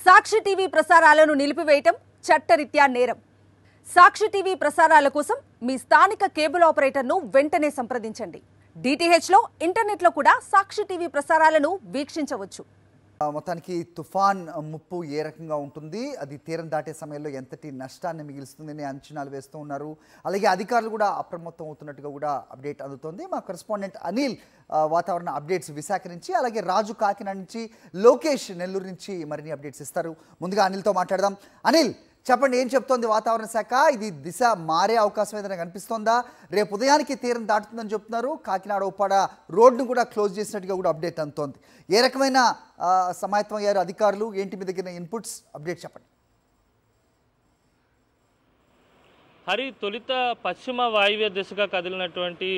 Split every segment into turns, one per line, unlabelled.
సాక్షి TV ప్రసారాలను నిలిపివేయటం చట్టరీత్యా నేరం. సాక్షి టీవీ ప్రసారాల కోసం మీ స్థానిక కేబుల్ ఆపరేటర్ను వెంటనే సంప్రదించండి. డిటిహెచ్లో ఇంటర్నెట్లో కూడా సాక్షి టీవీ ప్రసారాలను వీక్షించవచ్చు.
మొత్తానికి తుఫాన్ ముప్పు ఏ రకంగా ఉంటుంది, అది తీరం దాటే సమయంలో ఎంతటి నష్టాన్ని మిగిలుస్తుందని అంచనాలు వేస్తూ ఉన్నారు. అలాగే అధికారులు కూడా అప్రమత్తం అవుతున్నట్టుగా కూడా అప్డేట్ అందుతోంది. మా కరెస్పాండెంట్ అనిల్ వాతావరణ అప్డేట్స్ విశాఖ నుంచి, అలాగే రాజు కాకినాడ నుంచి, లోకేష్ నెల్లూరు నుంచి మరిన్ని అప్డేట్స్ ఇస్తారు. ముందుగా అనిల్తో మాట్లాడదాం. అనిల్, చెప్పండి, ఏం చెప్తోంది వాతావరణ శాఖ? ఇది దిశ మారే అవకాశం ఏదైనా కనిపిస్తోందా? రేపు ఉదయానికి తీరం దాటుతుందని చెప్తున్నారు. కాకినాడ ఉప్పాడ రోడ్ను కూడా క్లోజ్ చేసినట్టుగా కూడా అప్డేట్ అందుతోంది. ఏ రకమైన సమాయత్తం అయ్యారు అధికారులు? ఏంటి మీ దగ్గర ఇన్పుట్స్, అప్డేట్ చెప్పండి.
హరి, తొలుత పశ్చిమ వాయువ్య దిశగా కదిలినటువంటి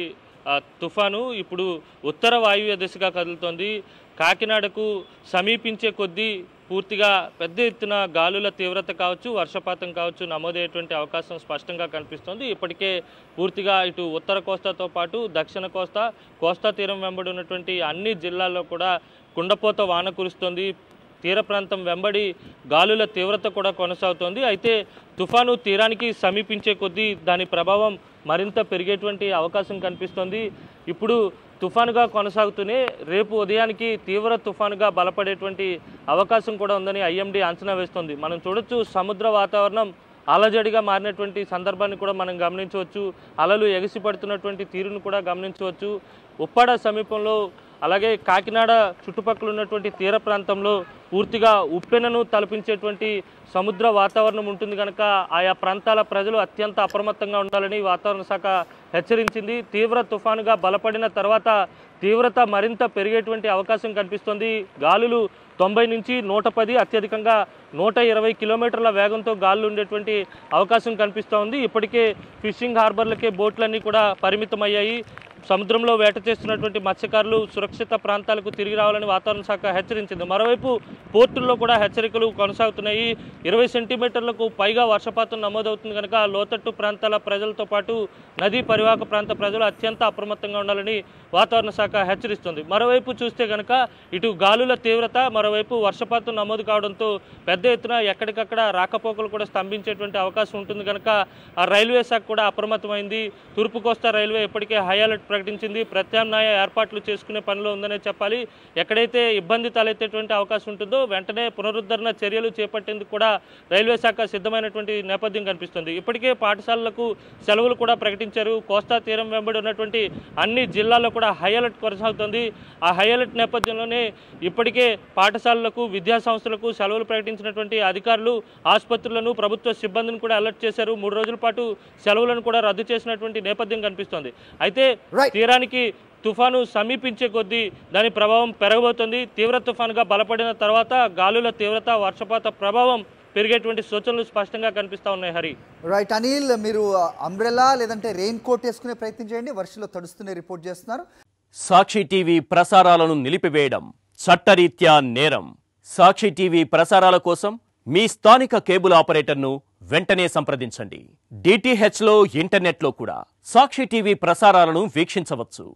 తుఫాను ఇప్పుడు ఉత్తర వాయువ్య దిశగా కదులుతోంది. కాకినాడకు సమీపించే కొద్దీ పూర్తిగా పెద్ద ఎత్తున గాలుల తీవ్రత కావచ్చు, వర్షపాతం కావచ్చు నమోదయ్యేటువంటి అవకాశం స్పష్టంగా కనిపిస్తోంది. ఇప్పటికే పూర్తిగా ఇటు ఉత్తర కోస్తాతో పాటు దక్షిణ కోస్తా తీరం వెంబడి ఉన్నటువంటి అన్ని జిల్లాల్లో కూడా కుండపోత వాన కురుస్తోంది. తీర ప్రాంతం వెంబడి గాలుల తీవ్రత కూడా కొనసాగుతోంది. అయితే తుఫాను తీరానికి సమీపించే కొద్దీ దాని ప్రభావం మరింత పెరిగేటువంటి అవకాశం కనిపిస్తోంది. ఇప్పుడు తుఫానుగా కొనసాగుతూనే రేపు ఉదయానికి తీవ్ర తుఫానుగా బలపడేటువంటి అవకాశం కూడా ఉందని ఐఎండీ అంచనా వేస్తోంది. మనం చూడొచ్చు, సముద్ర వాతావరణం అలజడిగా మారినటువంటి సందర్భాన్ని కూడా మనం గమనించవచ్చు. అలలు ఎగసి పడుతున్నటువంటి తీరును కూడా గమనించవచ్చు. ఉప్పాడ సమీపంలో అలాగే కాకినాడ చుట్టుపక్కల ఉన్నటువంటి తీర ప్రాంతంలో పూర్తిగా ఉప్పెనను తలపించేటువంటి సముద్ర వాతావరణం ఉంటుంది కనుక ఆయా ప్రాంతాల ప్రజలు అత్యంత అప్రమత్తంగా ఉండాలని వాతావరణ శాఖ హెచ్చరించింది. తీవ్ర తుఫానుగా బలపడిన తర్వాత తీవ్రత మరింత పెరిగేటువంటి అవకాశం కనిపిస్తోంది. గాలులు 90 నుంచి 110, అత్యధికంగా 120 కిలోమీటర్ల వేగంతో గాలులు ఉండేటువంటి అవకాశం కనిపిస్తూ ఉంది. ఇప్పటికే ఫిషింగ్ హార్బర్లకే బోట్లన్నీ కూడా పరిమితమయ్యాయి. సముద్రంలో వేట చేస్తున్నటువంటి మత్స్యకారులు సురక్షిత ప్రాంతాలకు తిరిగి రావాలని వాతావరణ శాఖ హెచ్చరించింది. మరోవైపు పోర్టుల్లో కూడా హెచ్చరికలు కొనసాగుతున్నాయి. 20 సెంటీమీటర్లకు పైగా వర్షపాతం నమోదవుతుంది కనుక లోతట్టు ప్రాంతాల ప్రజలతో పాటు నదీ పరివాహక ప్రాంత ప్రజలు అత్యంత అప్రమత్తంగా ఉండాలని వాతావరణ శాఖ హెచ్చరిస్తుంది. మరోవైపు చూస్తే కనుక ఇటు గాలుల తీవ్రత, మరోవైపు వర్షపాతం నమోదు కావడంతో పెద్ద ఎత్తున ఎక్కడికక్కడ రాకపోకలు కూడా స్తంభించేటువంటి అవకాశం ఉంటుంది కనుక ఆ రైల్వే శాఖ కూడా అప్రమత్తమైంది. తూర్పు కోస్తా రైల్వే ఇప్పటికే హై అలర్ట్ ప్రకటించింది. ప్రత్యామ్నాయ ఏర్పాట్లు చేసుకునే పనిలో ఉందనే చెప్పాలి. ఎక్కడైతే ఇబ్బంది తలెత్తేటువంటి అవకాశం ఉంటుందో వెంటనే పునరుద్ధరణ చర్యలు చేపట్టేందుకు కూడా రైల్వే శాఖ సిద్ధమైనటువంటి నేపథ్యం కనిపిస్తుంది. ఇప్పటికే పాఠశాలలకు సెలవులు కూడా ప్రకటించారు. కోస్తా తీరం వెంబడి ఉన్నటువంటి అన్ని జిల్లాల్లో కూడా హై అలర్ట్ కొనసాగుతుంది. ఆ హై అలర్ట్ నేపథ్యంలోనే ఇప్పటికే పాఠశాలలకు, విద్యా సంస్థలకు సెలవులు ప్రకటించినటువంటి అధికారులు ఆసుపత్రులను, ప్రభుత్వ సిబ్బందిని కూడా అలర్ట్ చేశారు. 3 రోజుల పాటు సెలవులను కూడా రద్దు చేసినటువంటి నేపథ్యం కనిపిస్తోంది. అయితే తీరానికి తుఫాను సమీపించే కొద్దీ దాని ప్రభావం పెరగబోతోంది. తీవ్ర తుఫానుగా బలపడిన తర్వాత గాలుల తీవ్రత, వర్షపాత ప్రభావం పెరిగేటువంటి సూచనలు స్పష్టంగా కనిపిస్తూ ఉన్నాయి. హరి,
రైట్ అనిల్, మీరు అంబ్రెలా లేదంటే రెయిన్ కోట్ వేసుకునే ప్రయత్నం చేయండి, వర్షంలో తడుస్తూనే రిపోర్ట్ చేస్తున్నారు.
సాక్షి టీవీ ప్రసారాలను నిలిపివేయడం చట్టరీత్యా నేరం. సాక్షి టీవీ ప్రసారాల కోసం మీ స్థానిక కేబుల్ ఆపరేటర్ను వెంటనే సంప్రదించండి. డిటిహెచ్లో ఇంటర్నెట్లో కూడా సాక్షి టీవీ ప్రసారాలను వీక్షించవచ్చు.